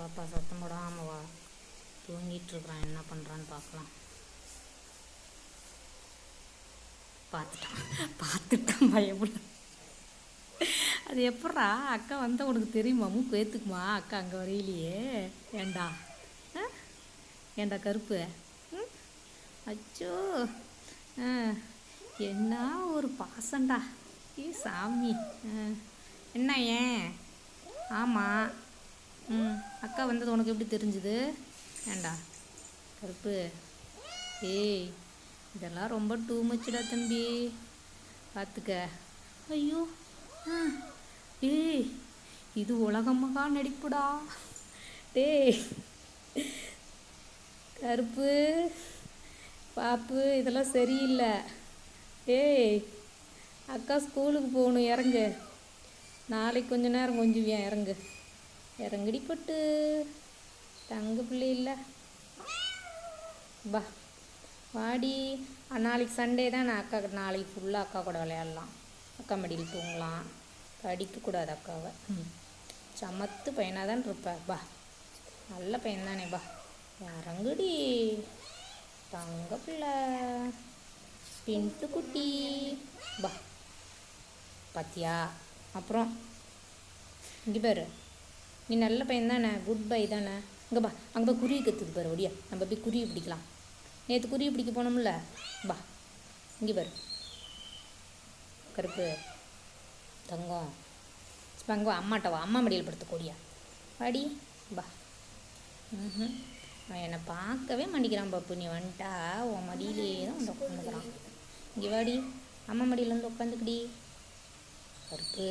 பாப்பா சத்தம் போடாமல் வா. தூங்கிட்டுருக்குறான், என்ன பண்ணுறான்னு பார்க்கலாம். பார்த்துட்டான் பயப்பட. அது எப்பட்றா அக்கா வந்தால் உனக்கு தெரியுமா? மூக்கு ஏற்றுக்குமா அக்கா அங்கே வரையிலையே? ஏண்டா ஏண்டா கருப்பு? அச்சோ என்ன ஒரு பாசண்டா. சாமி என்ன ஏன்? ஆமாம். அக்கா வந்தது உனக்கு எப்படி தெரிஞ்சுது? ஏண்டா கருப்பு? ஏய் இதெல்லாம் ரொம்ப டூ மச்சுடா தம்பி, பார்த்துக்க. ஐயோ ஏய் இது உலகமகா நடிப்புடா. டேய் கருப்பு பாப்பு இதெல்லாம் சரியில்லை. டேய் அக்கா ஸ்கூலுக்கு போகணும், இறங்கு. நாளைக்கு கொஞ்ச நேரம் கொஞ்சுவியன், இறங்கு. இறங்குடி பட்டு தங்க பிள்ளை இல்லை. பா வாடி. நாளைக்கு சண்டே தான். நான் அக்கா நாளைக்கு ஃபுல்லாக அக்கா கூட விளையாடலாம், அக்கா மடியில் தூங்கலாம், படிக்கக்கூடாது அக்காவை. சமத்து பையனாக தான் இருப்ப. பா நல்ல பையன் தானே. பா இறங்குடி தங்க பிள்ளை பின்ட்டு குட்டி. பா பாத்தியா? அப்புறம் இங்கே பாரு, நீ நல்ல பையன் தானே, குட் பை தானே. இங்கே பா, அங்கே போய் குருவி கற்றுக்கு பாரு. ஒடியா நம்ம போய் குருவி பிடிக்கலாம். நேற்று குருவி பிடிக்க போனோம்ல. பா இங்கே பாரு கருப்பு தங்கம். அங்கே அம்மாட்ட வா, அம்மா மடியில் படுத்துக்கோடியா. வாடி பா. அவன் என்னை பார்க்கவே மாட்டிக்கிறான் பாப்பு. நீ வந்துட்டா உன் மடியிலே தான் வந்து உட்காந்துக்கிறான். இங்கே வாடி, அம்மா மடியில் வந்து உட்காந்துக்கிடி கருப்பு.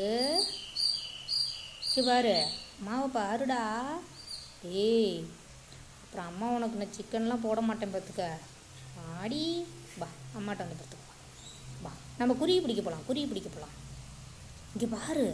இங்கே பாரு, அம்மாவை பாருடா. ஏய் அப்புறம் அம்மா உனக்கு நான் சிக்கன்லாம் போட மாட்டேன் பார்த்துக்க. ஆடி பா, அம்மாட்ட வந்து பார்த்துக்கோ. பா நம்ம குருவி பிடிக்க போகலாம், குருவி பிடிக்க போகலாம். இங்கே பாரு